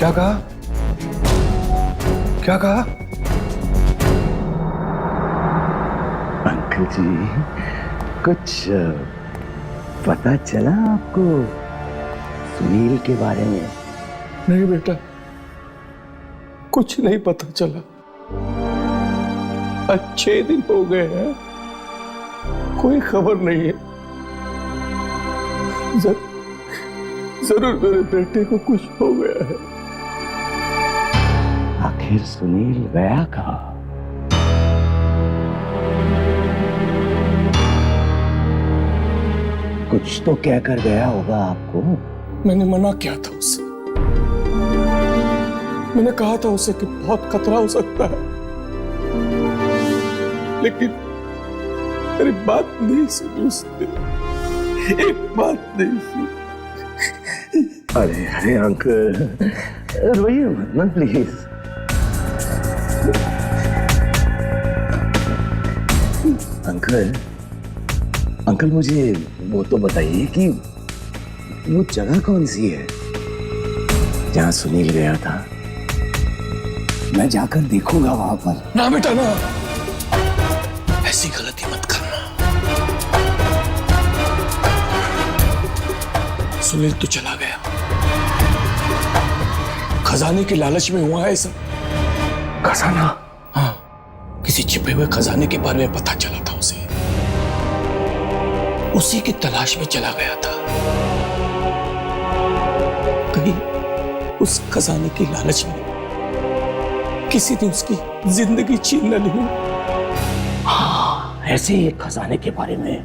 क्या कहा? क्या कहा? अंकल जी, कुछ पता चला आपको सुनील के बारे में? नहीं बेटा, कुछ नहीं पता चला। अच्छे दिन हो गए हैं, कोई खबर नहीं है। जरूर मेरे बेटे को कुछ हो गया है। आखिर सुनील गया कहाँ? कुछ तो कहकर गया होगा आपको। मैंने मना किया था उससे। मैंने कहा था उसे कि बहुत खतरा हो सकता है, लेकिन मेरी बात नहीं सुनी उसने। एक बात नहीं सुनी। अरे अरे अंकल, रोइए मत ना प्लीज। अंकल अंकल मुझे वो तो बताइए कि वो जगह कौन सी है जहां सुनील गया था? मैं जाकर देखूंगा वहां पर। ना बेटा ना, ऐसी गलती मत करना। सुनील तो चला गया, खजाने के लालच में हुआ है सब। खजाना? हाँ, किसी छिपे हुए खजाने के बारे में पता चला था उसे। उसी की तलाश में चला गया था। कहीं उस खजाने की लालच में किसी ने उसकी जिंदगी छीन न ली। हाँ, ऐसे ही एक खजाने के बारे में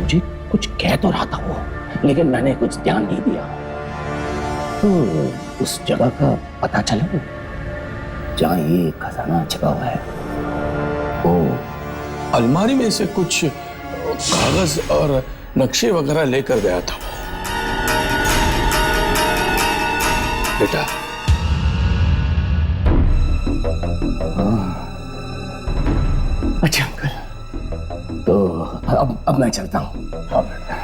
मुझे कुछ कह तो रहा था वो, लेकिन मैंने कुछ ध्यान नहीं दिया। तो उस जगह का पता चला जहां ये खजाना छिपा हुआ है। ओ, अलमारी में से कुछ कागज और नक्शे वगैरह लेकर गया था वो। बेटा, अच्छा अंकल, तो अब मैं चलता हूँ। हाँ बेटा।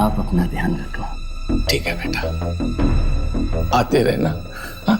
आप अपना ध्यान रखो। ठीक है बेटा, आते रहना। हाँ?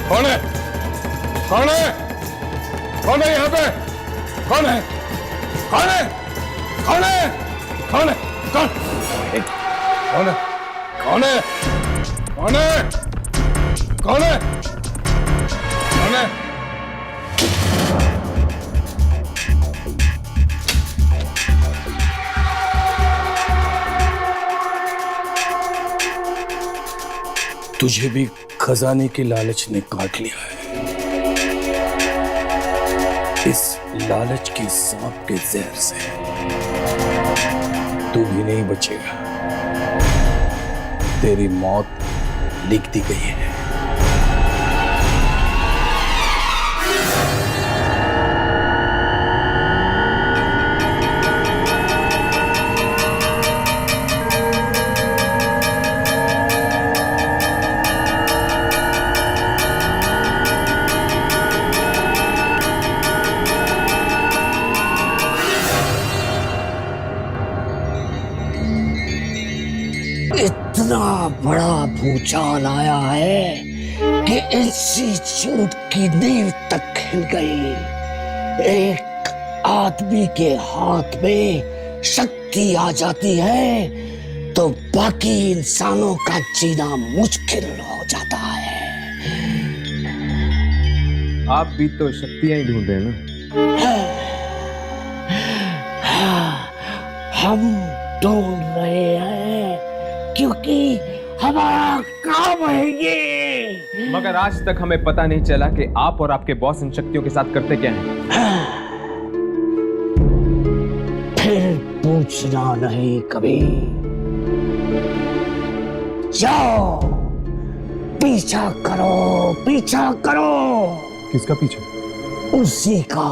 कौन है? कौन है? कौन है यहाँ पे? कौन है? कौन है? कौन है? कौन है? कौन? कौन है? कौन है? कौन है? कौन है? कौन है? तुझे भी खजाने की लालच ने काट लिया है। इस लालच के सांप के जहर से तू भी नहीं बचेगा। तेरी मौत लिख दी गई है। इतना बड़ा भूचाल आया है कि इंस्टीट्यूट की नींव तक हिल गई। एक आदमी के हाथ में शक्ति आ जाती है तो बाकी इंसानों का जीना मुश्किल हो जाता है। आप भी तो शक्तियां ही ढूंढ रहे हैं ना? हम ढूंढ रहे हैं क्योंकि हमारा काम है ये। मगर आज तक हमें पता नहीं चला कि आप और आपके बॉस इन शक्तियों के साथ करते क्या हैं। फिर पूछना नहीं कभी। जाओ पीछा करो, पीछा करो। किसका पीछा? उसी का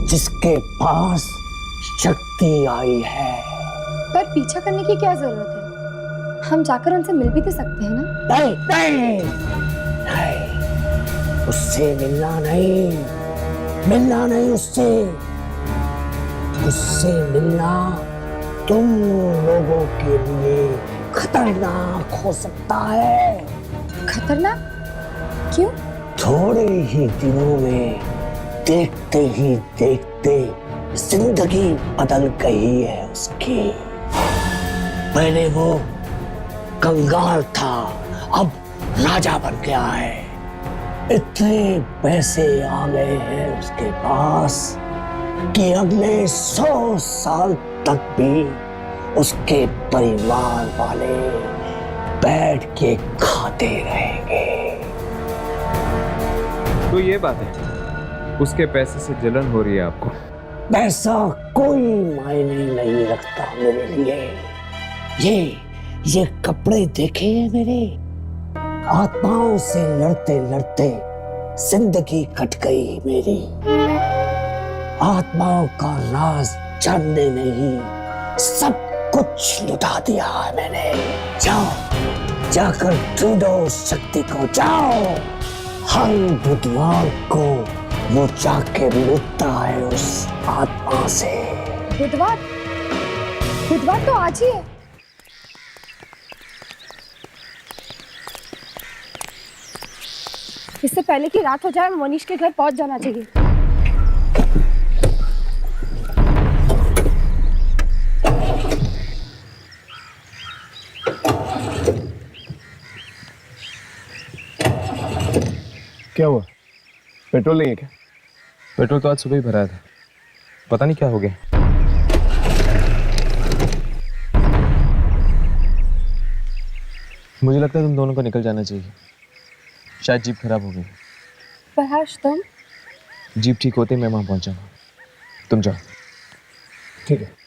जिसके पास शक्ति आई है। पर पीछा करने की क्या जरूरत है? हम जाकर उनसे मिल भी तो सकते हैं ना? नहीं नहीं नहीं, उससे मिलना नहीं उससे। उससे मिलना तुम लोगों के लिए खतरनाक हो सकता है। खतरनाक? क्यों? थोड़े ही दिनों में देखते ही देखते जिंदगी बदल गई है उसकी। पहले वो कंगाल था, अब राजा बन गया है। इतने पैसे आ गए हैं उसके पास कि अगले 100 साल तक भी उसके परिवार वाले बैठ के खाते रहेंगे। तो ये बात है, उसके पैसे से जलन हो रही है आपको? पैसा कोई मायने नहीं रखता मेरे लिए। ये कपड़े देखे हैं मेरे? आत्माओं से लड़ते लड़ते जिंदगी कट गई मेरी। आत्माओं का राज जानने में ही सब कुछ लुटा दिया है मैंने। जाओ जाकर ढूंढो शक्ति को, जाओ। हर बुधवार को वो जाके मिलता है उस आत्मा से। बुधवार? बुधवार तो आज ही है। इससे पहले कि रात हो जाए मनीष के घर पहुंच जाना चाहिए। क्या हुआ? पेट्रोल नहीं है क्या? पेट्रोल तो आज सुबह ही भराया था, पता नहीं क्या हो गया। मुझे लगता है तुम दोनों को निकल जाना चाहिए। शायद जीप खराब हो गई। पर हर्ष तुम? जीप ठीक होते ही मैं वहां पहुंच जाऊंगा, तुम जाओ। ठीक है।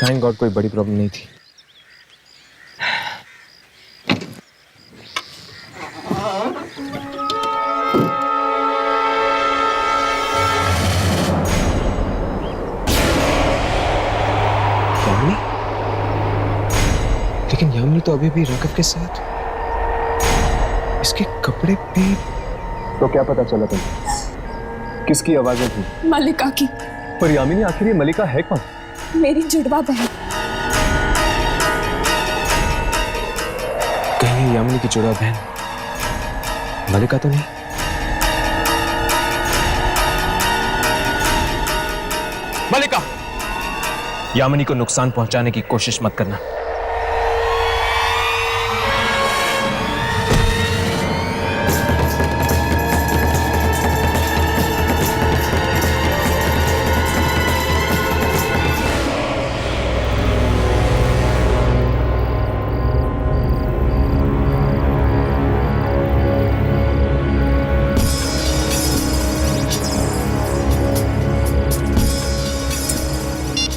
थैंक गॉड कोई बड़ी प्रॉब्लम नहीं थी। यामिनी? लेकिन यामिनी तो अभी भी राघव के साथ, इसके कपड़े भी। तो क्या पता चला तुम? किसकी आवाजें थी? मल्लिका की। पर यामिनी, आखिर ये मल्लिका है कौन? मेरी जुड़वा बहन। कहीं ये यामिनी की जुड़वा बहन मल्लिका तो नहीं? मल्लिका, यामिनी को नुकसान पहुंचाने की कोशिश मत करना।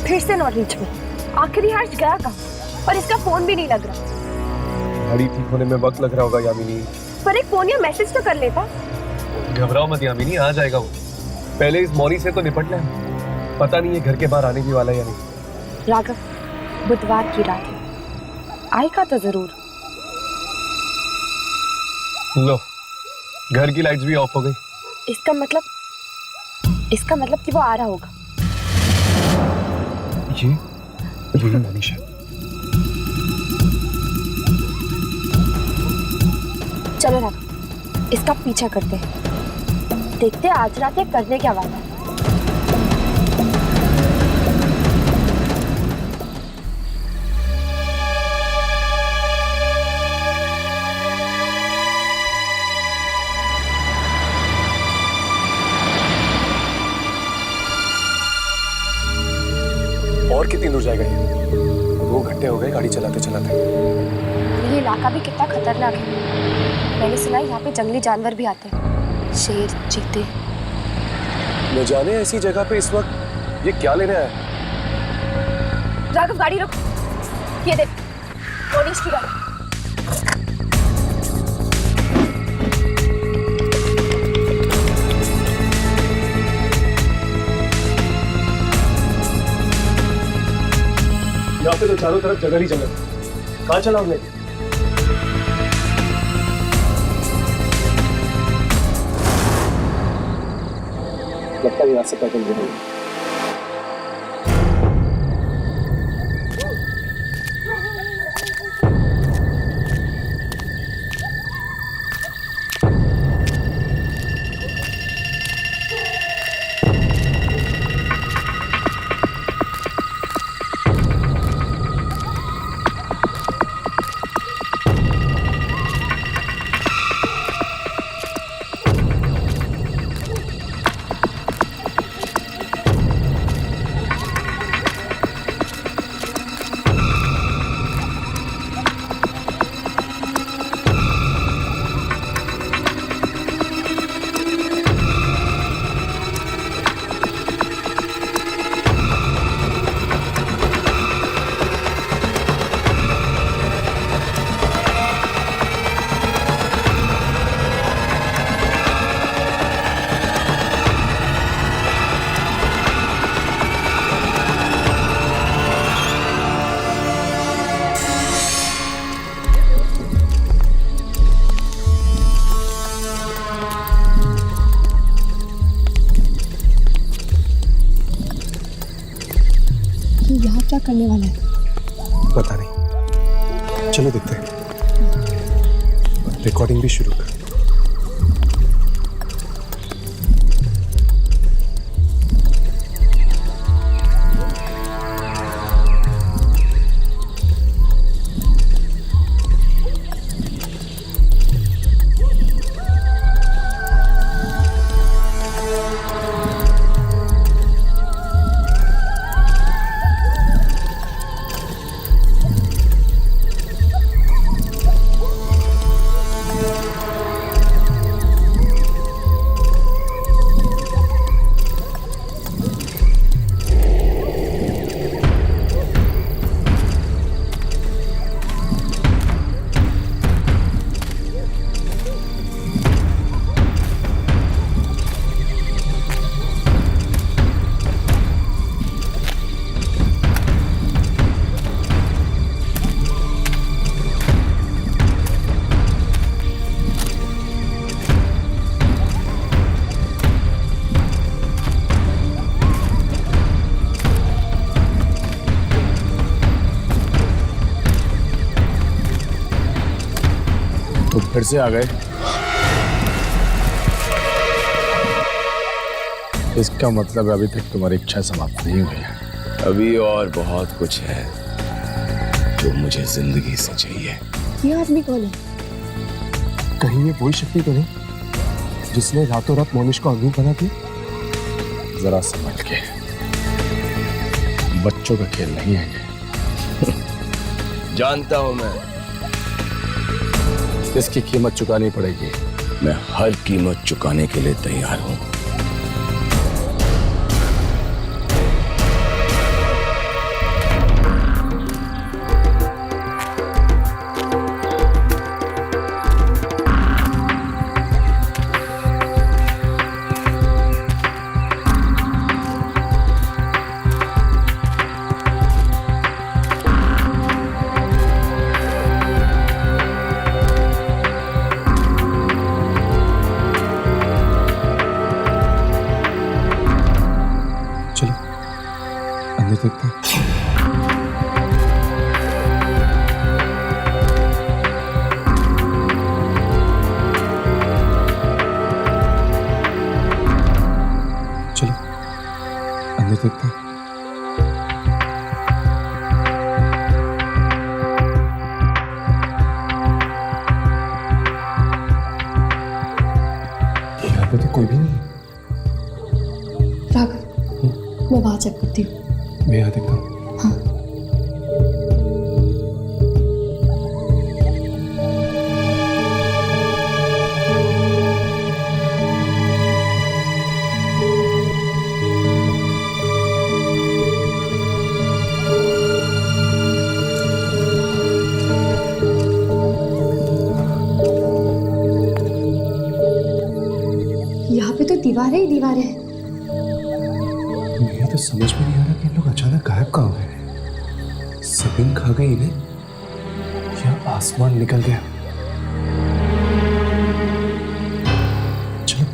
फिर से नॉट रीच में। आखिरी हर्ष गया कहाँ? और इसका फोन भी नहीं लग रहा। गाड़ी ठीक होने में वक्त लग रहा होगा यामिनी। पर एक फोन या मैसेज तो कर लेता। घबराओ मत यामिनी, आ जाएगा वो। पहले इस मौनी से तो निपट लें। पता नहीं है घर के बाहर आने की वाला या नहीं। राघव, बुधवार की रात है, आएगा तो जरूर। लो, घर की लाइट्स भी ऑफ हो गई। इसका मतलब कि वो आ रहा होगा। ये मनीष है। चलो राघव, इसका पीछा करते हैं। देखते हैं आज रात ये करने क्या वाला है। और कितनी दूर जाएगा ये? 2 घंटे हो गए गाड़ी चलाते चलाते। ये इलाका भी कितना खतरनाक है। मैंने सुना है यहाँ पे जंगली जानवर भी आते हैं, शेर, चीते। न जाने ऐसी जगह पे इस वक्त ये क्या लेने आया। राघव, गाड़ी रोक। ये देख, मनीष की गाड़ी। यहाँ पे तो चारों तरफ जगह ही जगह। कहाँ चला हमने? लगता है यहाँ से पैदल जाएंगे। यहाँ क्या करने वाला है? पता नहीं, चलो देखते हैं। रिकॉर्डिंग भी शुरू कर। फिर से आ गए। इसका मतलब अभी तक तुम्हारी इच्छा समाप्त नहीं हुई है। अभी और बहुत कुछ है जो मुझे जिंदगी से चाहिए। ये आदमी कौन है? कहीं ये वही शक्ति तो नहीं जिसने रातों रात मोनिश को अमीर बना दिया? जरा समझ के, बच्चों का खेल नहीं है ये। जानता हूं मैं, इसकी कीमत चुकानी पड़ेगी। मैं हर कीमत चुकाने के लिए तैयार हूं। चलो अंदर देखते हैं। चलो अंदर देखते हैं। यहाँ पे तो कोई भी नहीं है। राघव, मैं वहां चेक करती हूँ। मैं यहाँ देखता हूँ। हाँ। यहाँ पे तो दीवारें ही दीवारें हैं। मुझे तो समझ में नहीं आ रहा कि इन लोग अचानक गायब कहाँ हो गए। जमीन खा गई इन्हें या आसमान निकल गया। चलो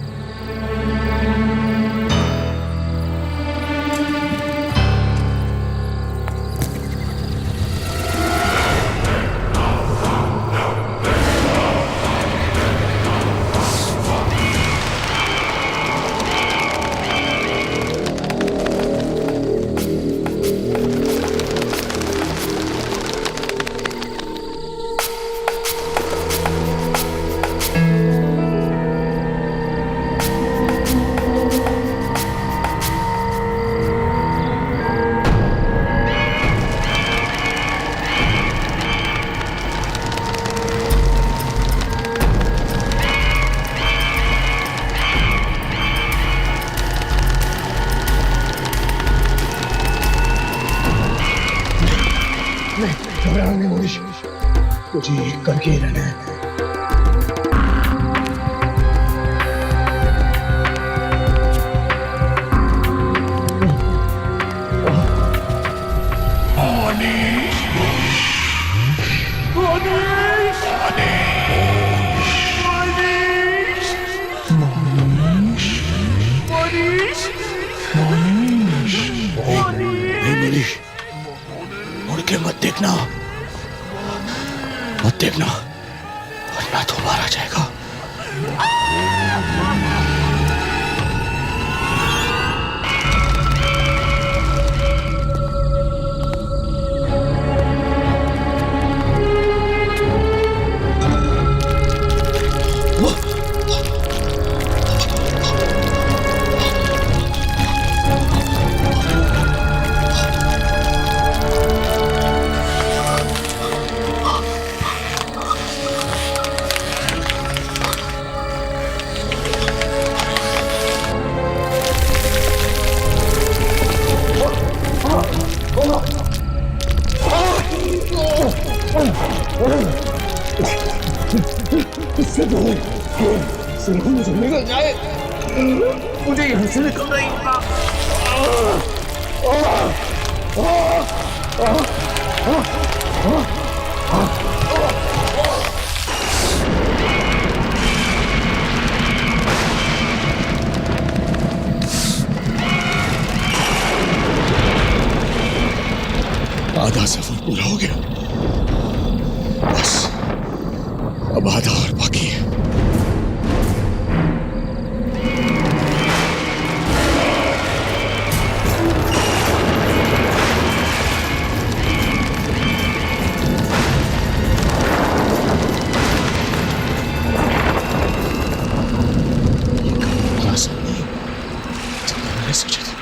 घबराना नहीं मोनिश, मुझे एक करके ही रहना है। मुड़ के मत देखना, मत देखना, वरना तो मारा जाएगा। इससे तो सिंह मुझे निकल जाए, मुझे यहाँ से निकलना ही होगा। आधा सफर पूरा हो गया, बस अब आधा और बाकी है। ये काम आसान नहीं जितना मैंने सोचा था।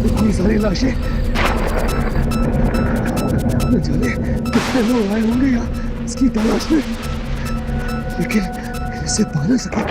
इतनी सारी लाशें, न जाने कितने लोग आए होंगे यहाँ इसकी तलाश में, लेकिन इसे पा ना सके।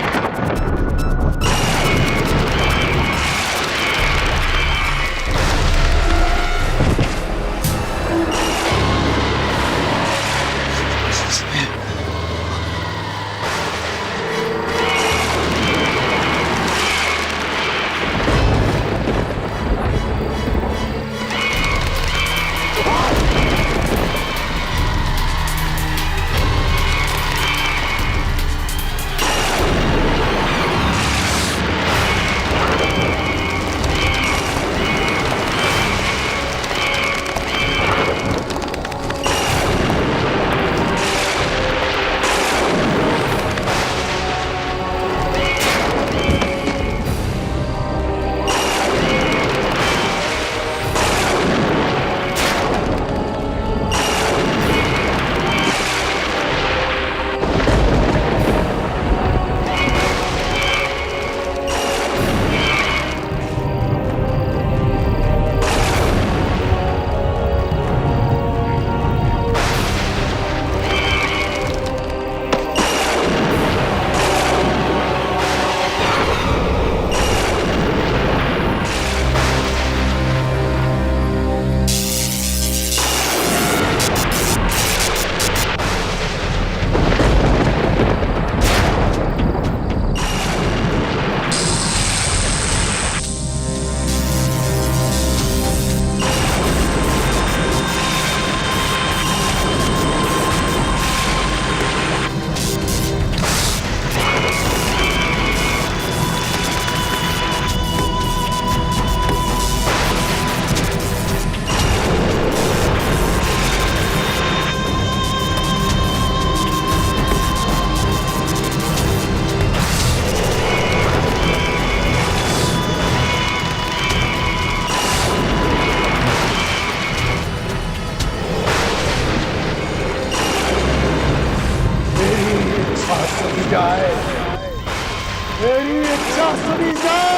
मेरी इच्छा सुनी जाए।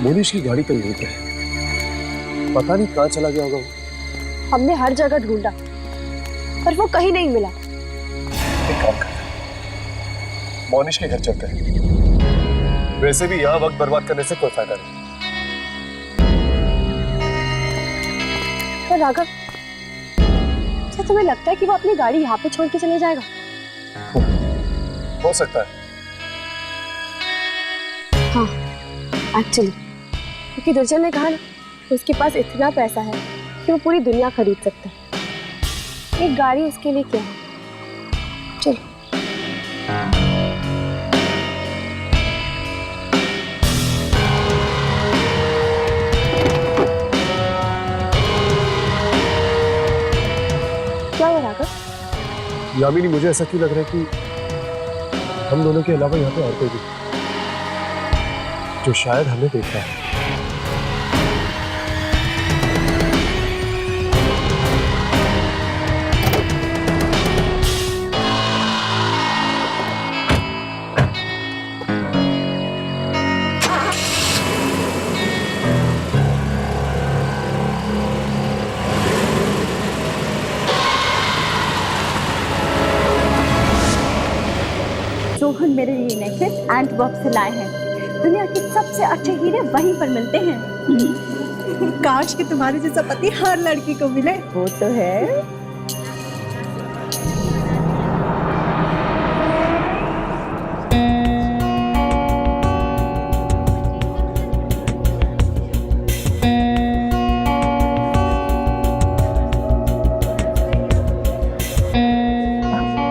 मोनिश की गाड़ी कहीं नहीं है, पता नहीं कहाँ चला गया होगा वो। हमने हर जगह ढूंढा पर वो कहीं नहीं मिला। एक काम करते हैं, मोनिश के घर चलते हैं। वैसे भी यहाँ वक्त बर्बाद करने से कोई फायदा नहीं। पर राघव, क्या तुम्हें लगता है कि वो अपनी गाड़ी यहाँ पे छोड़ के चले जाएगा? हो सकता है। हाँ, एक्चुअली क्योंकि दुर्जन ने कहा ना, उसके पास इतना पैसा है कि वो पूरी दुनिया खरीद सकता है। एक गाड़ी उसके लिए क्या है? चलो। क्या हुआ राघव? यामिनी, मुझे ऐसा क्यों लग रहा है कि हम दोनों के अलावा यहाँ पे और कोई भी जो शायद हमें देख रहा है। रोहन मेरे लिए नेकलेस एंटवर्प से लाए हैं। दुनिया के सबसे अच्छे हीरे वहीं पर मिलते हैं। काश कि तुम्हारे जैसा पति हर लड़की को मिले। वो तो है।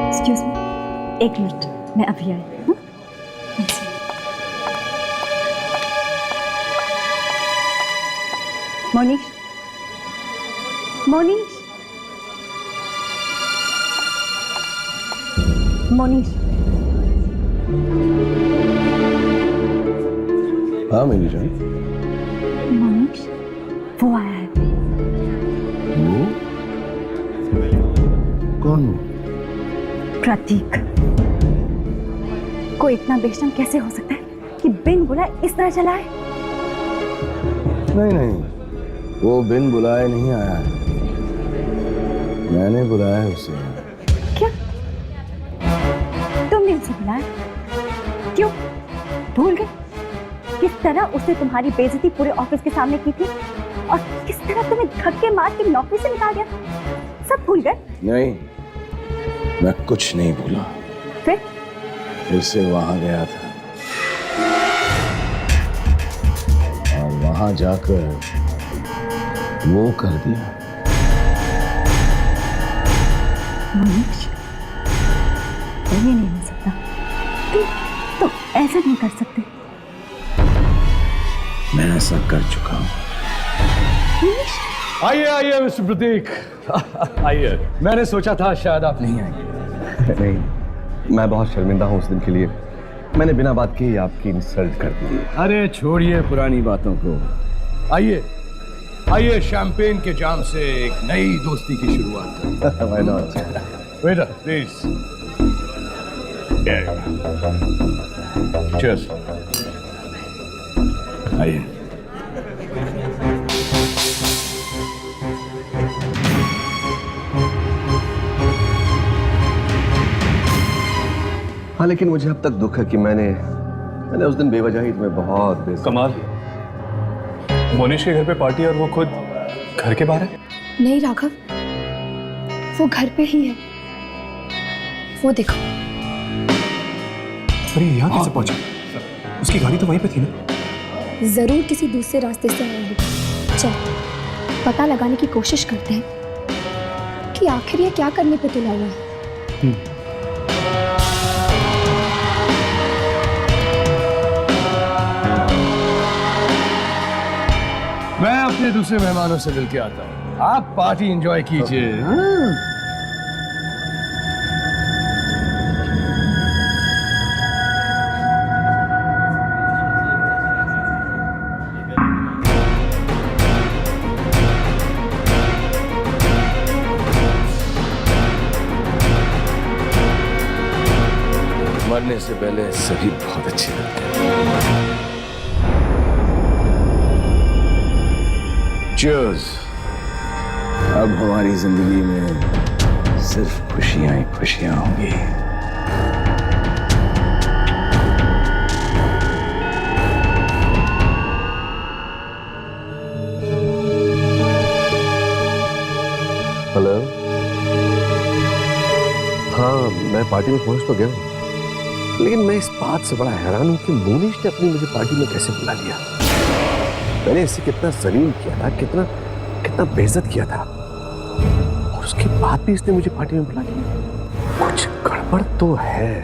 एक्सक्यूज मी, एक मिनट, मैं अभी आई। मोनीश, मोनीश, मोनीश। हाँ मेरी जान। मोनीश, वो आया है। वो कौन? प्रतीक। कोई इतना बेशरम कैसे हो सकता है कि बिन बुलाए इस तरह चला है? नहीं नहीं, वो बिन बुलाए नहीं आया है, मैंने बुलाया है उसे। क्या? तुमने उसे बुलाया? क्यों? भूल गए किस तरह उसने तुम्हारी बेइज्जती पूरे ऑफिस के सामने की थी और किस तरह तुम्हें धक्के मार के नौकरी से निकाल दिया? सब भूल गए? नहीं, मैं कुछ नहीं भूला। फिर से वहां गया था और वहां जाकर वो कर दिया। मोनीश, ये नहीं हो सकता। तुम ऐसा नहीं कर सकते। मैं ऐसा कर चुका हूं। मोनीश, आइए आइए मिस्टर प्रतीक, आइए। मैंने सोचा था शायद आप नहीं आएंगे। नहीं, मैं बहुत शर्मिंदा हूँ उस दिन के लिए। मैंने बिना बात के ही आपकी इंसल्ट कर दी। अरे छोड़िए पुरानी बातों को, आइए आइए, शैंपेन के जाम से एक नई दोस्ती की शुरुआत। Why not? Waiter please. Cheers. आइए। हाँ, लेकिन मुझे अब तक दुख है कि मैंने उस दिन बेवजह ही तुम्हें बहुत कमाल, मोनीश के घर पे पार्टी और वो खुद घर के बाहर है। नहीं राघव, वो घर पे ही है, वो देखो। अरे यहाँ कैसे पहुंचा? उसकी गाड़ी तो वहीं पे थी ना। जरूर किसी दूसरे रास्ते से आया होगा। चल पता लगाने की कोशिश करते हैं कि आखिर ये क्या करने पे तुला हुआ है। मैं अपने दूसरे मेहमानों से मिलके आता हूँ, आप पार्टी एंजॉय कीजिए। मरने से पहले सभी बहुत अच्छे लगते हैं। Cheers! अब हमारी जिंदगी में सिर्फ खुशियां ही खुशियां होंगी। हेलो। हाँ, मैं पार्टी में पहुंच तो गया हूँ, लेकिन मैं इस बात से बड़ा हैरान हूँ कि मोनीश ने अपनी मुझे पार्टी में कैसे बुला लिया। मैंने इसे कितना जलील किया था, कितना कितना बेइज्जत किया था, और उसके बाद भी इसने मुझे पार्टी में बुला लिया। कुछ गड़बड़ तो है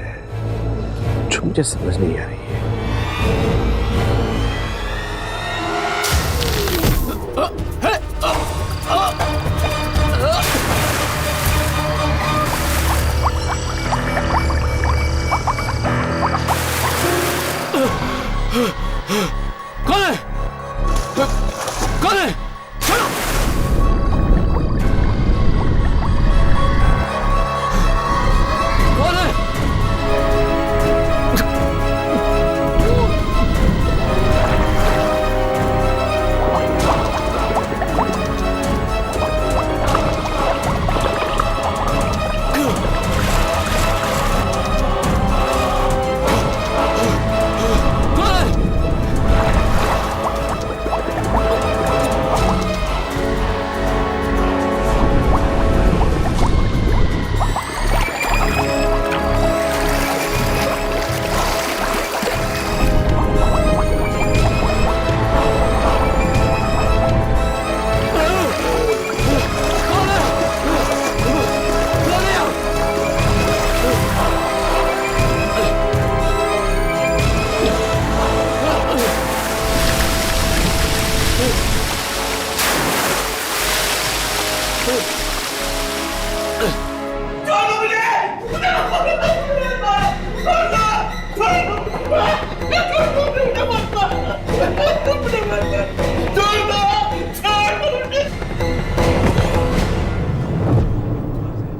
जो मुझे समझ नहीं आ रही है। कौन है? कौन है? चलो। कौन है?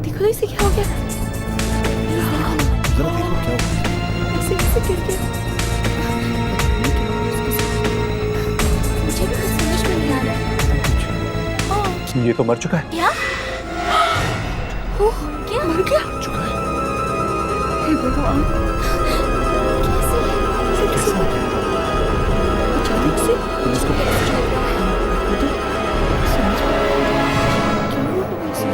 देखो इसे क्या हो गया? जरा देखो क्या इसे कैसे गिर गया? मुझे भी कुछ समझ में नहीं आ रहा। है। ये तो मर चुका है। क्या? ओह, क्या मर गया? चुका है। हे भगवान, कैसे? अचानक से पुलिस को पता चला। समझ में नहीं आ रहा। क्या हुआ पुलिस को?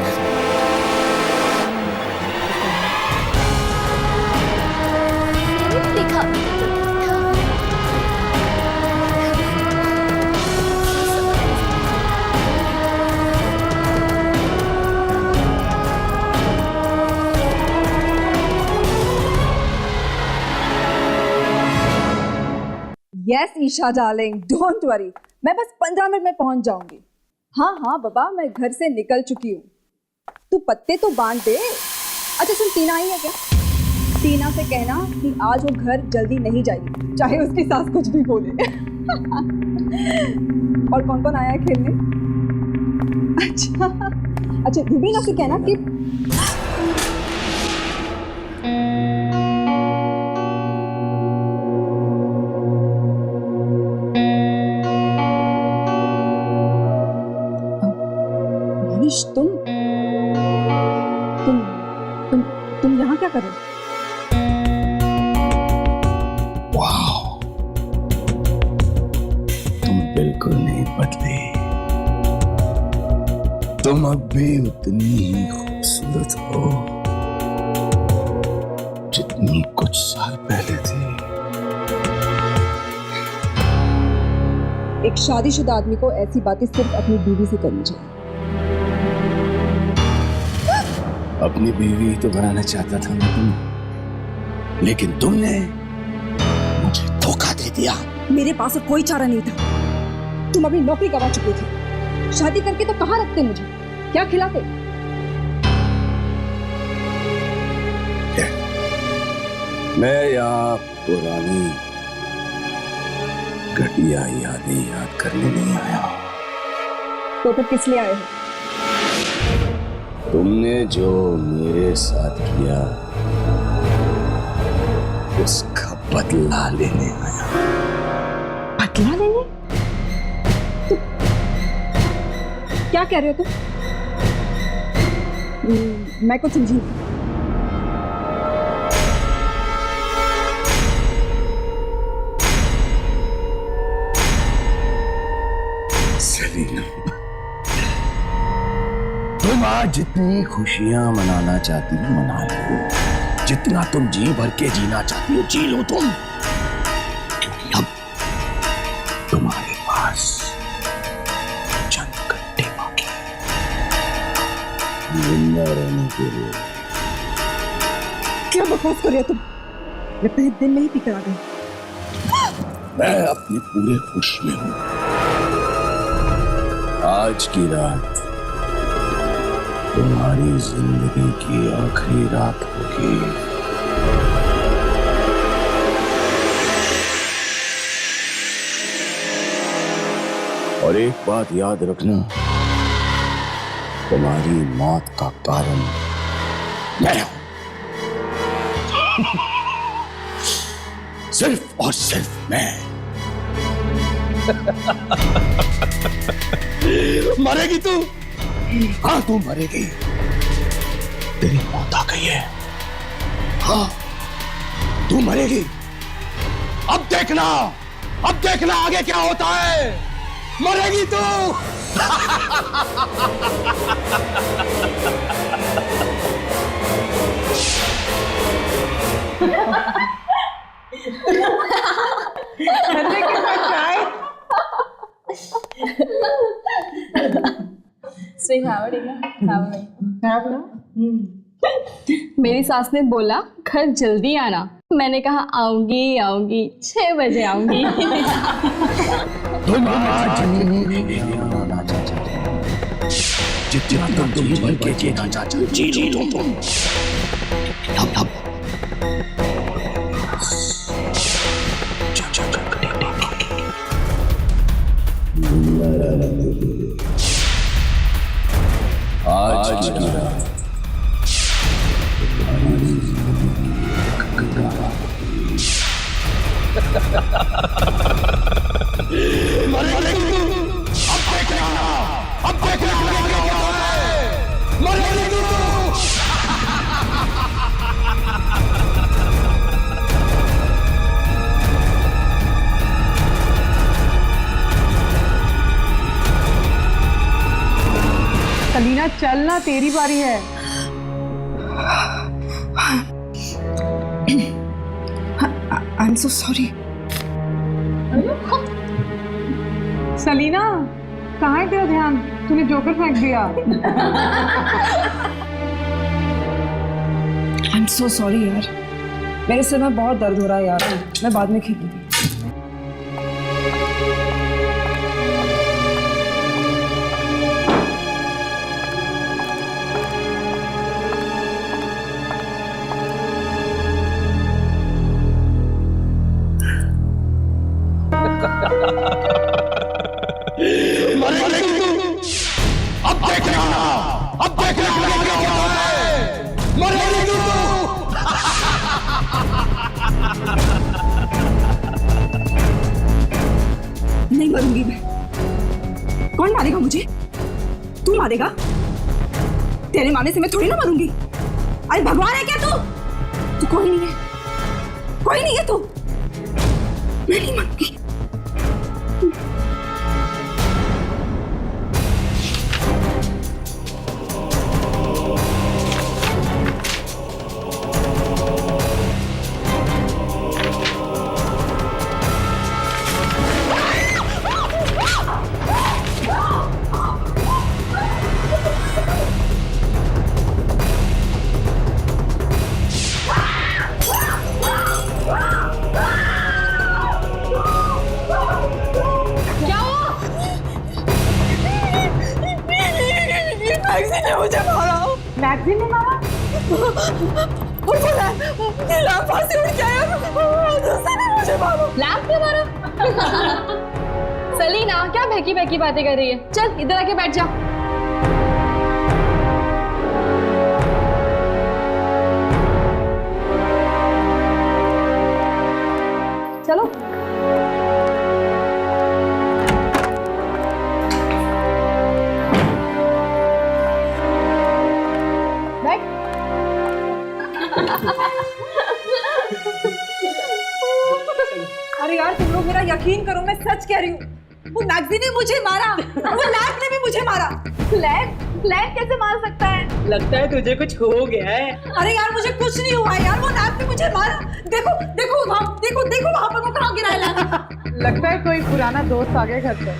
मैंने भी देखा, तो ठीक था। Yes Isha darling, don't worry, मैं बस 15 मिनट में पहुंच जाऊंगी। हाँ हाँ बाबा, मैं घर से निकल चुकी हूँ। तू पत्ते तो बांध दे। अच्छा सुन, टीना आई है क्या? टीना से कहना कि आज वो घर जल्दी नहीं जाएगी, चाहे उसकी सास कुछ भी बोले। और कौन कौन आया है खेलने? अच्छा रूबीना से कहना कि मनीष, तुम यहाँ क्या कर रहे हो? वाह, तुम बिल्कुल नहीं बदले। तुम अब भी उतनी ही खूबसूरत हो जितनी कुछ साल पहले थी। एक शादीशुदा आदमी को ऐसी बातें सिर्फ अपनी बीवी से करनी चाहिए। अपनी बीवी तो बनाना चाहता था मैं तुम्हें, लेकिन तुमने मुझे धोखा दे दिया। मेरे पास और कोई चारा नहीं था। तुम अपनी नौकरी गवा चुके थे। शादी करके तो कहाँ रखते मुझे? क्या खिलाते? मैं यहाँ पुरानी घटिया यादें याद करने नहीं आया। तो फिर किस लिए आए हो? तुमने जो मेरे साथ किया उसका बदला लेने आया। बदला लेने? क्या कह रहे हो तुम? मैं कुछ समझी नहीं। सेलिना, तुम आज जितनी खुशियां मनाना चाहती हो मना लो, जितना तुम जी भर के जीना चाहती हो जी लो तुम, क्योंकि अब तुम्हारे पास चंद घंटे बाकी जिंदा रहने के लिए। क्या बकवास कर रहे हो तुम? मैं पहले दिन में ही पीकर आ गई। मैं अपने पूरे होश में हूं। आज की रात तुम्हारी जिंदगी की आखिरी रात होगी। और एक बात याद रखना, तुम्हारी मौत का कारण मैं हूं। सिर्फ और सिर्फ मैं। मरेगी तू? हाँ तू मरेगी। तेरी मौत आ गई है। हाँ तू मरेगी। अब देखना आगे क्या होता है। मरेगी तू। मेरी सास ने बोला घर जल्दी आना। मैंने कहा आऊंगी आऊंगी, 6 बजे आऊंगी। तुम आज जीना चाहते हो, जितना तुम जी भर के जीना चाहते हो जी लो तुम। आज की रात सलीना चलना, तेरी बारी है। I am so sorry. Salina कहाँ है तेरा ध्यान? तूने जोकर फेंक दिया। आई एम सो सॉरी यार, मेरे सिर में बहुत दर्द हो रहा है यार, मैं बाद में खेलूंगी। नहीं मरूंगी मैं। कौन मारेगा मुझे? तू मारेगा? तेरे मारने से मैं थोड़ी ना मरूंगी। अरे भगवान है क्या तू? तू कोई नहीं है, कोई नहीं है तू। मैं नहीं मरूंगी। मुझे मारा। मैगजीन ने मारा? लैंप से उड़ के आया, मुझे मारो। लैंप क्यों मारा? सलीना क्या बहकी बहकी बातें कर रही है? चल इधर आके बैठ जा। चलो अरे यार तुम लोग मेरा यकीन करो, मैं सच कह रही हूँ। वो मैगजीन ने मुझे मारा, वो लैंप ने भी मुझे मारा। लैंप कैसे मार सकता है? लगता है तुझे कुछ हो गया है। अरे यार मुझे कुछ नहीं हुआ है यार, वो लैंप ने मुझे मारा। देखो देखो वहाँ, देखो देखो वहाँ पर वो कहाँ गिरा है लैंप। लगता है कोई पुराना दोस्त आ गया घर पर।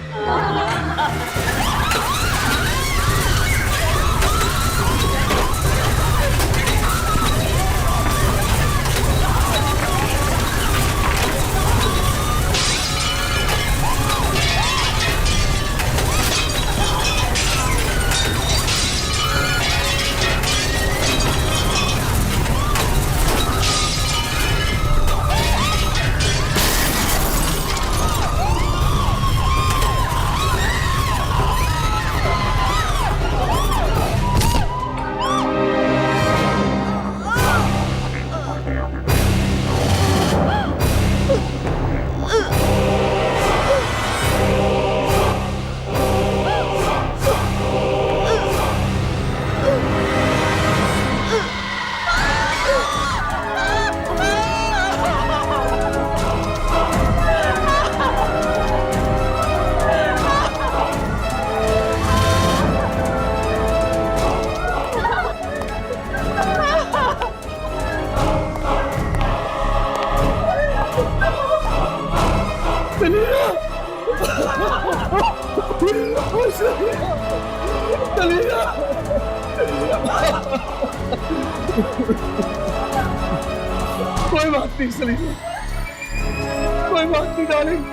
कोई बात नहीं सलीना, कोई बात नहीं डार्लिंग।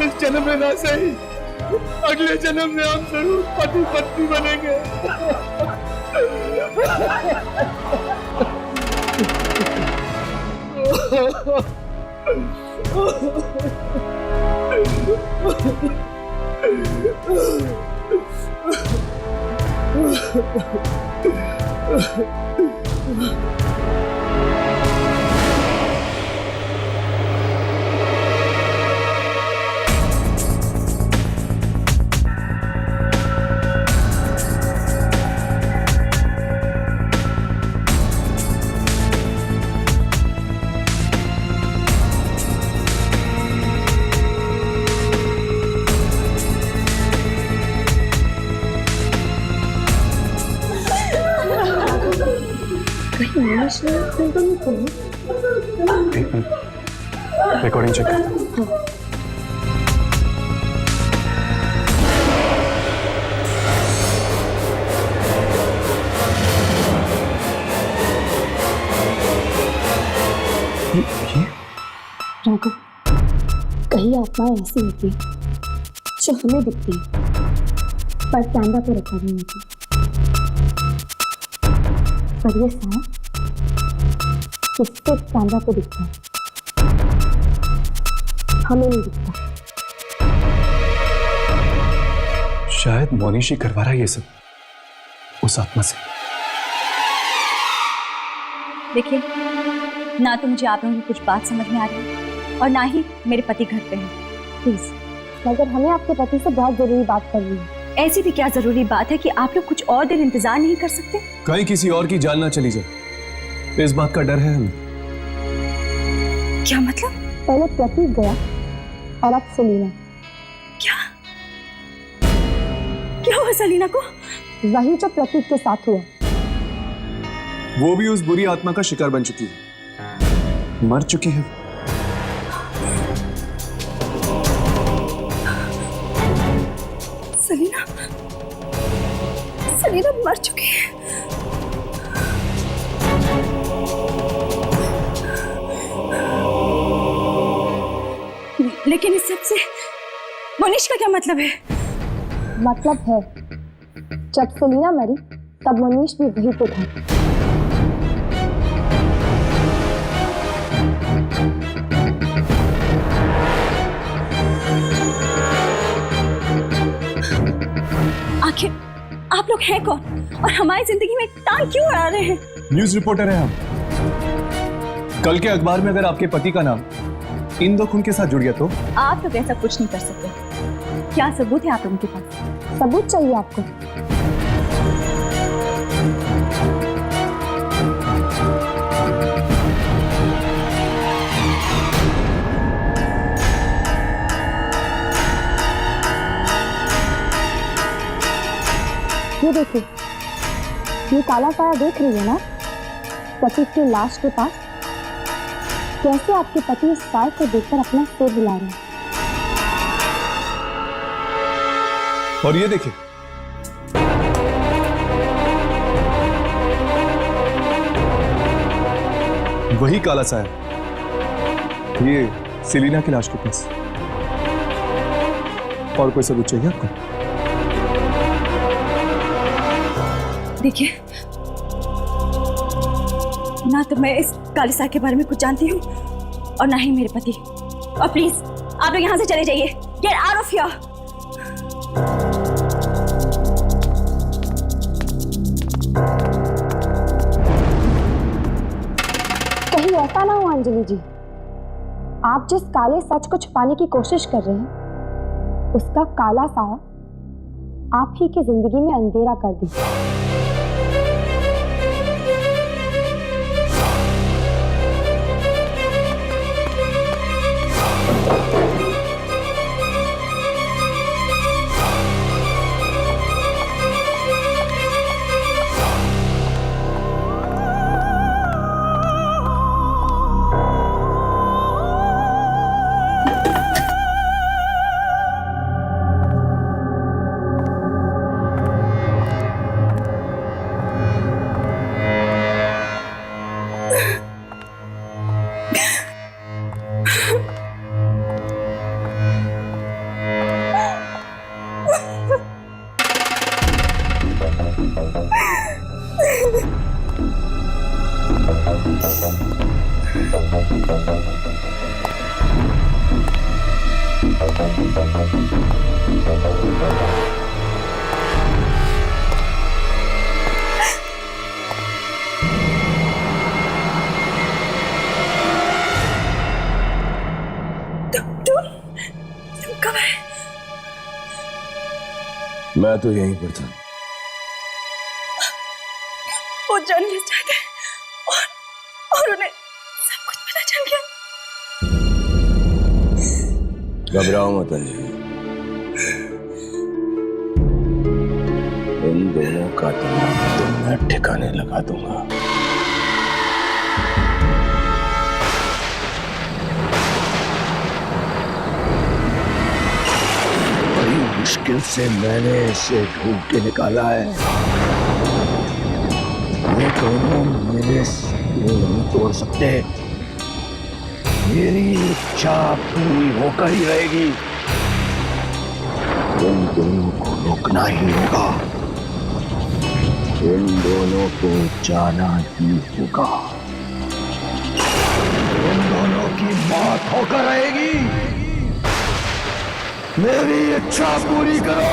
इस जन्म में ना सही, अगले जन्म में हम जरूर पति पत्नी बनेंगे। रिकॉर्डिंग चेक करता हूँ। राघव, कहीं आत्माएं ऐसी होती जो हमें दिखती है पर कैमरा पे रिकॉर्ड नहीं होती, पर ये साया किसके कैमरा पे दिखता है, हमें नहीं दिखता। शायद मोनिश ही करवा रहा है ये सब उस आत्मा से। देखिए, ना तो मुझे आप लोगों की कुछ बात समझ में आ रही है और ना ही मेरे पति घर पे हैं। प्लीज, मगर हमें आपके पति से बहुत जरूरी बात करनी है। ऐसी भी क्या जरूरी बात है कि आप लोग कुछ और दिन इंतजार नहीं कर सकते? कहीं किसी और की जान ना चली जाए, इस बात का डर है हमें। क्या मतलब? पहले प्रतीक गया और अब सलीना। क्या हुआ सलीना को? वही जो प्रतीक के साथ हुआ। वो भी उस बुरी आत्मा का शिकार बन चुकी है, मर चुकी है। सलीना मर चुकी है। लेकिन इस सब से मोनिश का क्या मतलब है? मतलब है, जब सलीना मरी तब मनीष भी वहीं पे था। आखिर आप लोग हैं कौन और हमारी जिंदगी में टांग क्यों अड़ा रहे हैं? न्यूज रिपोर्टर हैं हम। कल के अखबार में अगर आपके पति का नाम इन दो खून के साथ जुड़ गया तो? आप लोग ऐसा कुछ नहीं कर सकते। क्या सबूत है आप लोगों के पास? सबूत चाहिए आपको? ये देखिए, ये काला साया देख रही है ना, प्रतीक की लाश के पास। कैसे आपके पति इस साय को देखकर अपना सिर हिला रहे हैं। और ये देखिए, वही काला साया, ये सेलिना की लाश के पास। और कोई सबूत चाहिए आपको? देखिए, ना तो मैं इस काली साय के बारे में कुछ जानती हूँ और ना ही मेरे पति। और प्लीज आप लोग यहाँ से चले जाइए। Get out of here. कहीं ऐसा ना हो अंजलि जी, आप जिस काले सच को छुपाने की कोशिश कर रहे हैं, उसका काला साया आप ही की जिंदगी में अंधेरा कर दे। मैं तो यहीं पर था। वो जर्नलिस्ट आए थे और उन्हें सब कुछ पता चल गया। घबराओ मत अंजलि, इन दोनों का दिमाग तो मैं ठिकाने लगा दूंगा। बड़ी मुश्किल से मैंने इसे ढूंढ के निकाला है। ये दोनों मेरे सपने नहीं तोड़ सकते। मेरी इच्छा पूरी होकर ही रहेगी। इन दोनों को रोकना ही होगा। इन दोनों को जाना ही होगा। इन दोनों की मौत होकर रहेगी। मेरी इच्छा पूरी करो।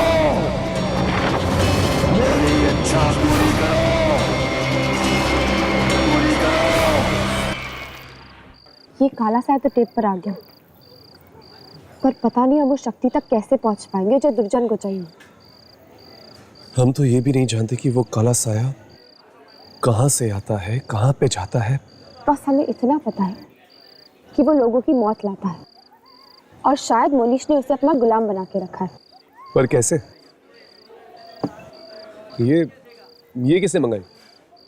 मेरी इच्छा पूरी करो। पूरी करो। ये काला साया तो टेप पर आ गया, पर पता नहीं अब वो शक्ति तक कैसे पहुंच पाएंगे जो दुर्जन को चाहिए। हम तो ये भी नहीं जानते कि वो काला साया कहाँ से आता है, कहाँ पे जाता है। बस हमें इतना पता है कि वो लोगों की मौत लाता है और शायद मोनिश ने उसे अपना गुलाम बना के रखा है। पर कैसे? ये किसने मंगाई?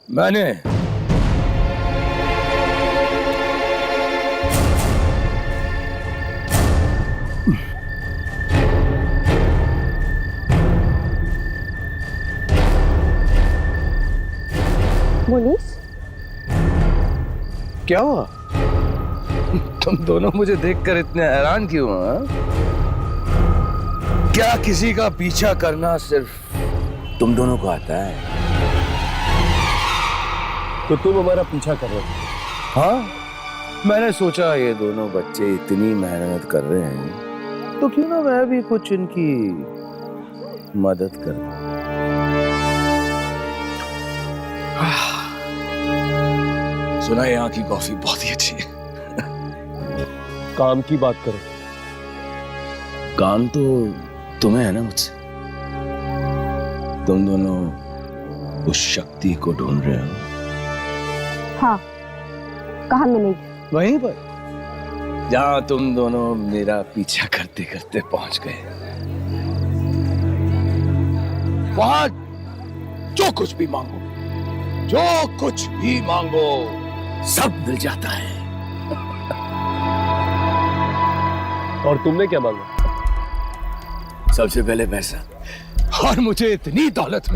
मैंने। मोनिश, क्या हुआ? तुम दोनों मुझे देखकर इतने हैरान क्यों हो? क्या किसी का पीछा करना सिर्फ तुम दोनों को आता है? तो तुम हमारा पीछा कर रहे हो? हाँ, मैंने सोचा ये दोनों बच्चे इतनी मेहनत कर रहे हैं तो क्यों ना मैं भी कुछ इनकी मदद कर दूं। सुना है यहाँ की कॉफी बहुत ही अच्छी है। काम की बात करो। काम तो तुम्हें है ना मुझसे। तुम दोनों उस शक्ति को ढूंढ रहे हो। हाँ, कहाँ मिलेगी? वहीं पर जहां तुम दोनों मेरा पीछा करते करते पहुंच गए। वहां जो कुछ भी मांगो, जो कुछ भी मांगो, सब मिल जाता है। और तुमने क्या मांगा? सबसे पहले पैसा। और मुझे इतनी दौलत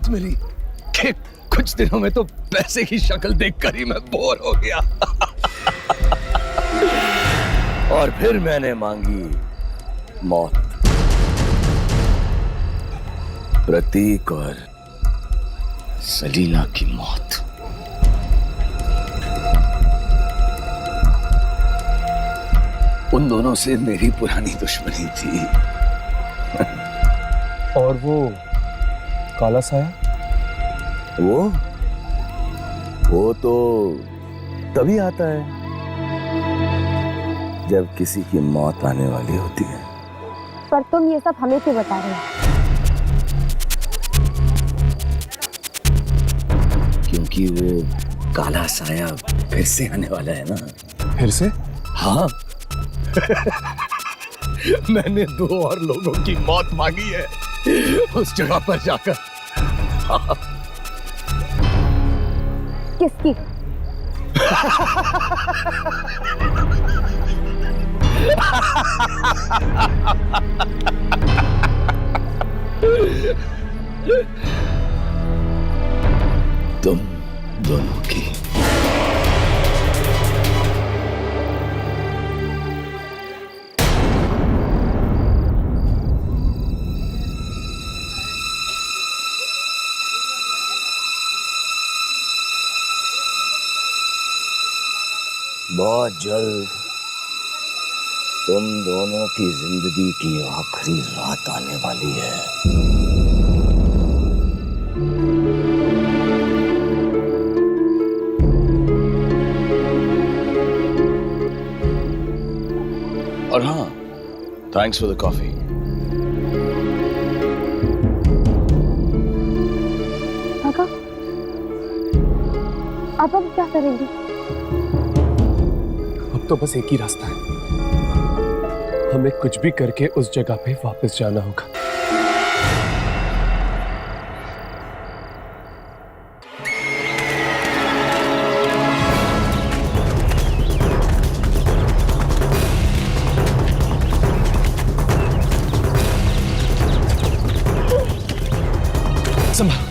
मिली कि कुछ दिनों में तो पैसे की शक्ल देखकर ही मैं बोर हो गया। और फिर मैंने मांगी मौत। प्रतीक और सलीला की मौत। उन दोनों से मेरी पुरानी दुश्मनी थी। और वो काला साया? वो तो तभी आता है जब किसी की मौत आने वाली होती है। पर तुम ये सब हमें क्यों बता रहे हो? क्योंकि वो काला साया फिर से आने वाला है ना। फिर से? हाँ। मैंने 2 और लोगों की मौत मांगी है उस जगह पर जाकर। किसकी? तुम दोनों की। बहुत जल्द तुम दोनों की जिंदगी की आखिरी रात आने वाली है। और हाँ, थैंक्स फॉर द कॉफी। काका, अब हम क्या करेंगे? अब तो बस एक ही रास्ता है, हमें कुछ भी करके उस जगह पे वापस जाना होगा। संभाल।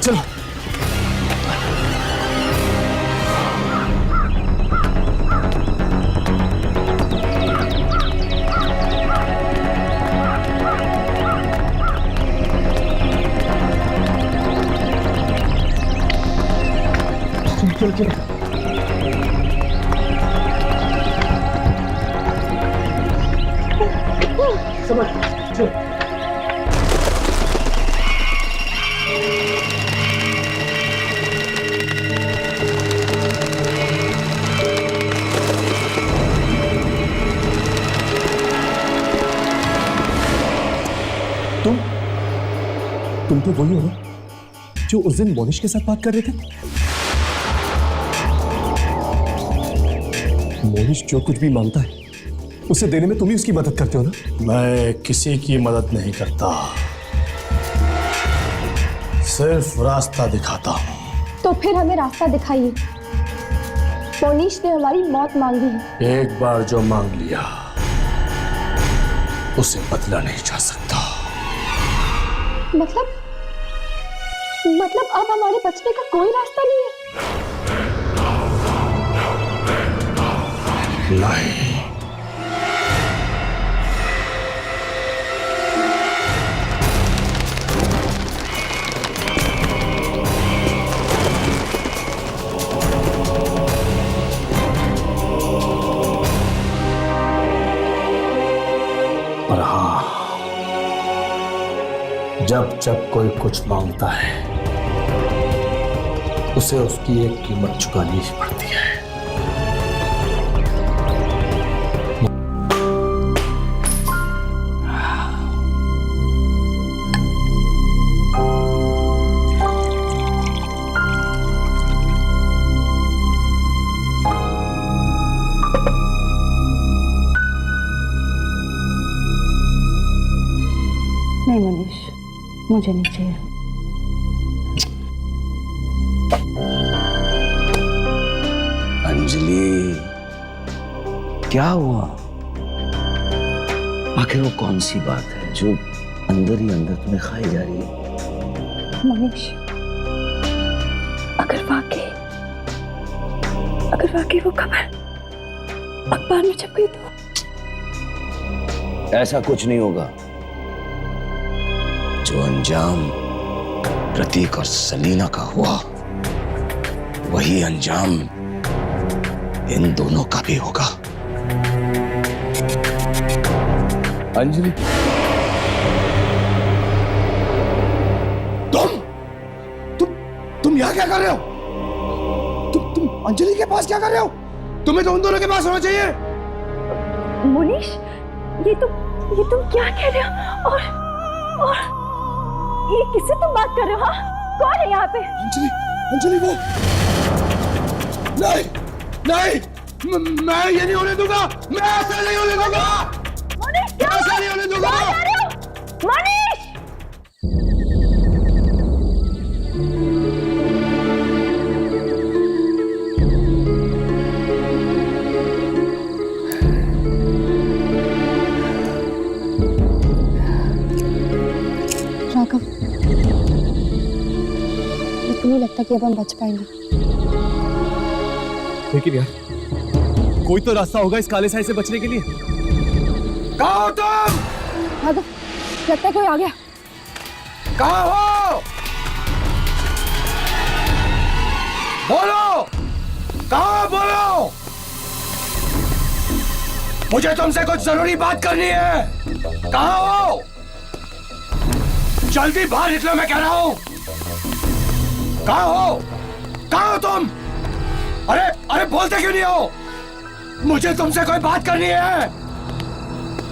चलो। चल चल। समझ चल। तुम तो वही हो ना जो उस दिन मोनिश के साथ बात कर रहे थे? मोनिश जो कुछ भी मांगता है उसे देने में तुम ही उसकी मदद करते हो ना? मैं किसी की मदद नहीं करता, सिर्फ रास्ता दिखाता हूँ। तो फिर हमें रास्ता दिखाइए। मोनिश ने हमारी मौत मांगी है। एक बार जो मांग लिया उसे बदला नहीं जा सकता। मतलब अब हमारे बचने का कोई रास्ता नहीं है? नहीं। पर हाँ, जब जब कोई कुछ मांगता है उसे उसकी एक कीमत चुकानी ही पड़ती है। नहीं मोनिश, मुझे नहीं चाहिए। अंजलि, क्या हुआ? आखिर वो कौन सी बात है जो अंदर ही अंदर तुम्हें खाई जा रही है? मोनिश, अगर वाकई वो खबर अखबार में छप गई तो? ऐसा कुछ नहीं होगा। जो अंजाम प्रतीक और सलीना का हुआ वही अंजाम इन दोनों का भी होगा। अंजलि, तुम यहाँ क्या कर रहे हो? तुम अंजलि के पास क्या कर रहे हो? तुम्हें तो उन दोनों के पास होना चाहिए। मोनिश, ये तुम क्या कह रहे हो? और ये किससे तुम बात कर रहे हो? हाँ, कौन है यहाँ पे? अंजलि वो नहीं, मैं ये नहीं होने दूंगा। मैं ऐसा नहीं होने दूंगा। मोनिश, क्या ऐसा नहीं होने दूंगा। क्या कर रहे हो? मोनिश! राघव, नहीं लगता कि अब हम बच पाएंगे। लेकिन यार कोई तो रास्ता होगा इस काले साए से बचने के लिए। कहाँ हो तुम? भागो, लगता है कोई आ गया। कहाँ हो? बोलो, कहाँ बोलो? मुझे तुमसे कुछ जरूरी बात करनी है। कहाँ हो? जल्दी बाहर निकलो, मैं कह रहा हूँ। कहाँ हो? कहाँ हो तुम? अरे अरे बोलते क्यों नहीं हो? मुझे तुमसे कोई बात करनी है।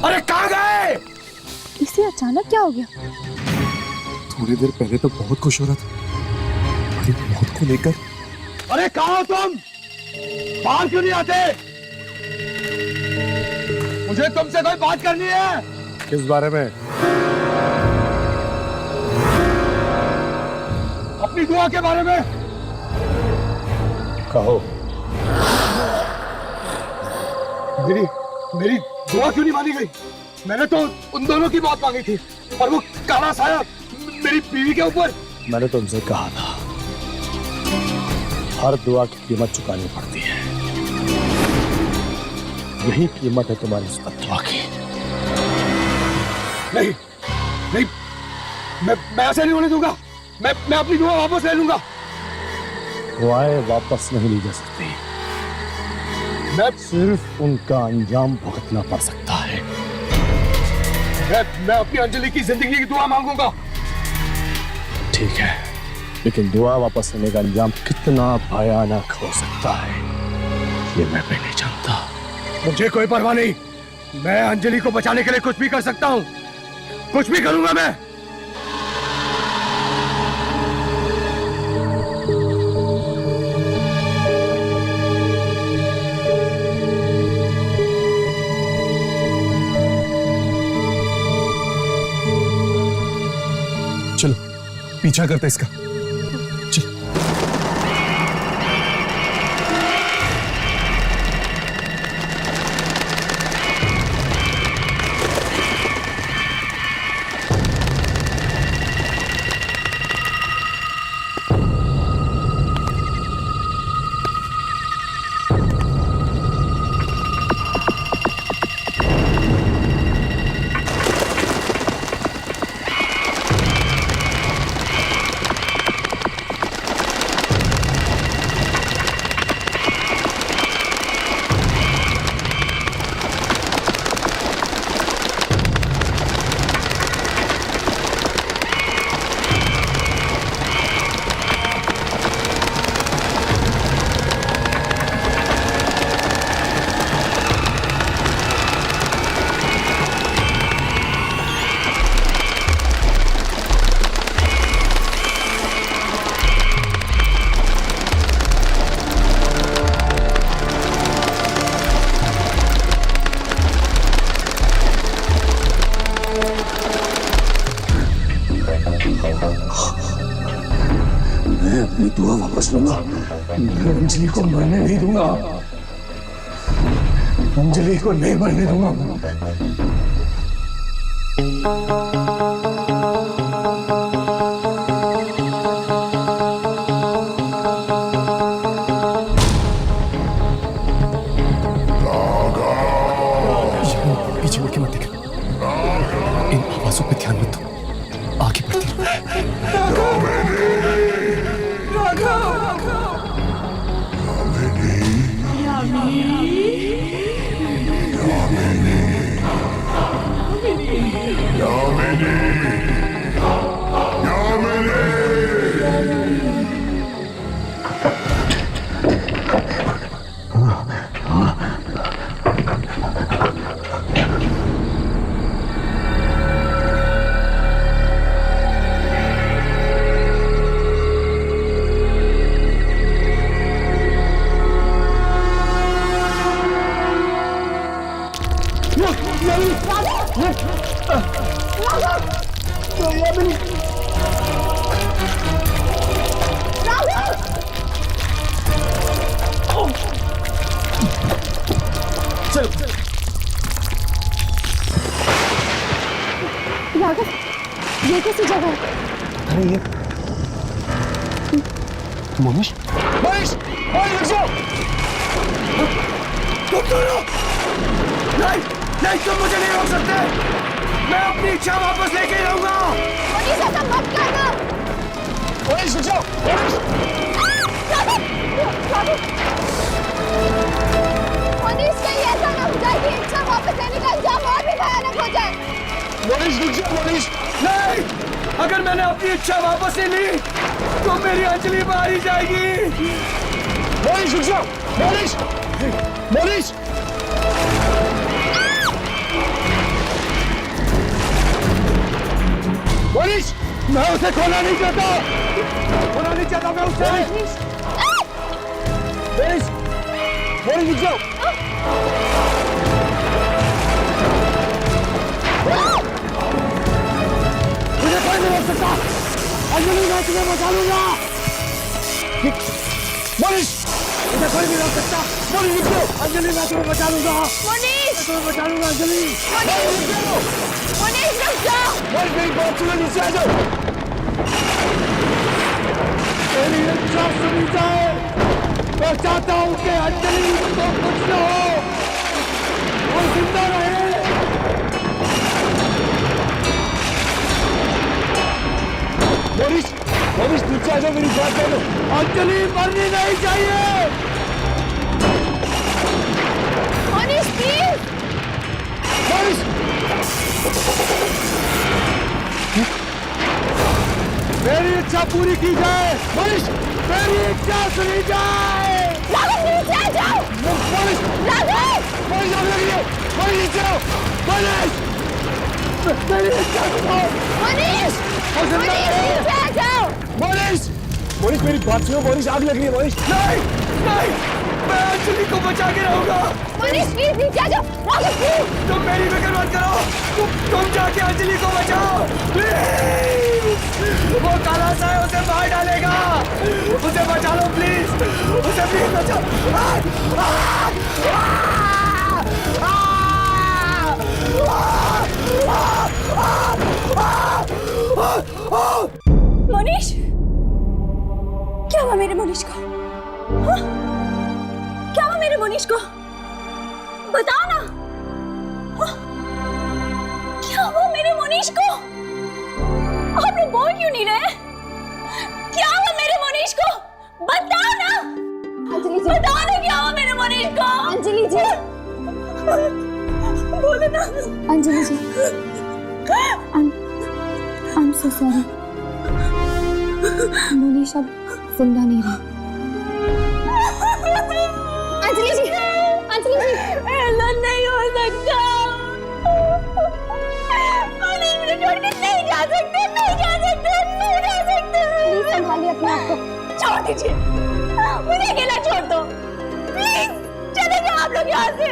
अरे कहाँ गए? इसे अचानक क्या हो गया? थोड़ी देर पहले तो बहुत खुश हो रहा था, अरे मौत को लेकर। अरे कहाँ हो तुम? बाहर क्यों नहीं आते? मुझे तुमसे कोई बात करनी है। किस बारे में? अपनी दुआ के बारे में। कहो। मेरी मेरी दुआ क्यों नहीं मानी गई? मैंने तो उन दोनों की बात मांगी थी, और वो काला साया मेरी बीवी के ऊपर। मैंने तुमसे कहा था हर दुआ की कीमत चुकानी पड़ती है, यही कीमत है तुम्हारी इस दुआ की। नहीं नहीं, मैं ऐसे नहीं होने दूंगा। मैं अपनी दुआ वापस ले लूंगा। दुआएं वापस नहीं ली जा सकती, मैं सिर्फ उनका अंजाम भुगतना पड़ सकता है। मैं अपनी अंजलि की जिंदगी की दुआ मांगूंगा। ठीक है, लेकिन दुआ वापस लेने का अंजाम कितना भयानक हो सकता है ये मैं भी नहीं जानता। मुझे कोई परवाह नहीं, मैं अंजलि को बचाने के लिए कुछ भी कर सकता हूँ, कुछ भी करूंगा मैं। चलो पीछा करते इसका। चल। मैं अपनी दुआ वापस लूंगा। मैं अंजलि को मरने नहीं दूंगा, अंजलि को नहीं मरने दूंगा। पीछे मुड़ के मत देख, इन आवाजों पे ध्यान मत दो, आगे बढ़ती राघव, ये कैसी जगह है? अरे ये मोनिश मोनिश मोनिश रुक जाओ। तुम दोनों नहीं नहीं, तुम मुझे नहीं रोक सकते। मैं अपनी इच्छा वापस लेके रहूंगा। मनीष ऐसा मत करना। मोनिश रुक जाओ। मोनिश मनीष कहीं ऐसा ना हो जाए कि इच्छा वापस लेने का अंजाम और भी भयानक हो जाए। मोनिश रुक जाओ। मोनिश नहीं, अगर मैंने अपनी इच्छा वापस ले ली तो मेरी अंजलि मारी जाएगी। मोनिश रुक जाओ। मोनिश मोनिश मोनिश, मैं उसे खोना नहीं चाहता। खोना नहीं चाहता मैं उसे। मोनिश मोनिश रुक जाओ। मुझे कोई नहीं रोक सकता। अंजलि मैं तुम्हें बचा लूंगा। मोनिश मुझे कोई नहीं रोक सकता। मोनिश रुक जाओ। अंजलि मैं तुम्हें बचा लूंगा। मनीष मैं तुम्हें बचा लूंगा अंजलि। मनीष रुक जाओ। मोनिश मेरी बात सुनो, नीचे आ जाओ। मेरी इच्छा सुनी जाए। मैं चाहता हूं कि अंजलि को कुछ न हो, वो जिंदा रहे। मोनिश मोनिश नीचे आ जाओ, मेरी बात सुनो। अंजलि मरनी नहीं चाहिए। मनीष प्लीज। मोनिश मेरी इच्छा पूरी की जाए। मोनिश मेरी इच्छा सुनी जाए। राघव नीचे आ जाओ। मोनिश राघव मोनिश आग लगी है। मोनिश नीचे आओ। मोनिश मेरी इच्छा सुनो। मनीष नीचे आ जाओ। मोनिश मोनिश मेरी बात सुनो। मोनिश आग लग रही है। मोनिश नहीं नहीं, मैं अंजलि को बचा के रहूंगा। मनीष प्लीज नीचे आ जाओ। राघव प्लीज। तुम मेरी फिक्र मत करो। तुम जाके अंजलि को बचाओ प्लीज। वो काला सा है, उसे मार डालेगा। उसे बचा लो प्लीज। उसे प्लीज बचाओ। मोनिश, क्या हुआ मेरे मोनिश को? हाँ? क्या हुआ मेरे मोनिश को? बताओ ना। हाँ? क्या हुआ मेरे मोनिश को? आप लोग बोल क्यों नहीं रहे? क्या हुआ मेरे मोनिश को? बताओ ना। अंजलि जी, बताओ ना क्या हुआ मेरे मोनिश को? अंजलि जी, बोलो ना। अंजलि जी, I'm so sorry. मोनिश अब जिंदा नहीं रहा। अंजलि जी, अंजलि जी, ऐसा नहीं हो सकता। मनीष मुझे छोड़ के नहीं जा सकते, नहीं जा सकते, नहीं जा सकते। प्लीज संभालिए अपने आप को। छोड़ दीजिए, मुझे अकेला छोड़ दो प्लीज। चले जाओ आप लोग यहाँ से।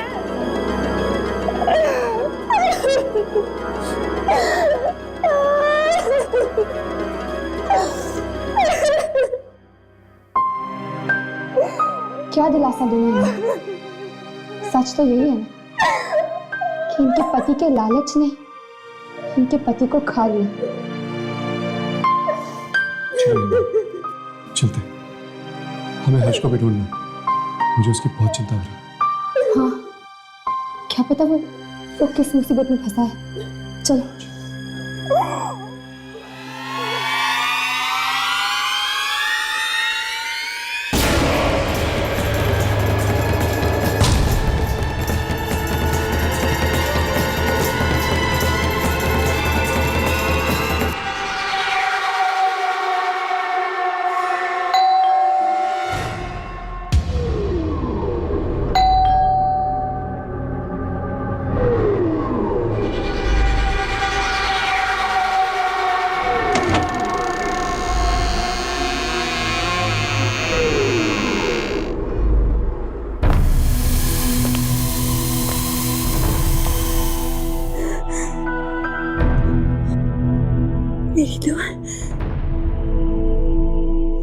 क्या दिलासा दूं मैं? सच तो यही है ना कि इनके पति के लालच ने इनके पति को खा लिया। चलते, हमें हर्ष को भी ढूंढना। मुझे उसकी बहुत चिंता हो रही है। हाँ, क्या पता वो किस मुसीबत में फंसा है। चलो।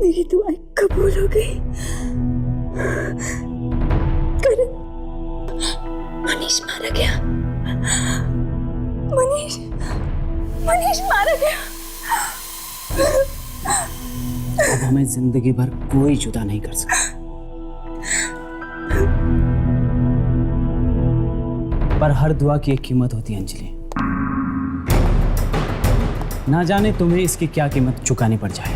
मेरी दुआ कबूल हो गई। करण, मनीष मारा गया। मनीष मारा गया। अब हमें जिंदगी भर कोई जुदा नहीं कर सकता। पर हर दुआ की एक कीमत होती है अंजलि। ना जाने तुम्हें इसकी क्या कीमत चुकानी पड़ जाए।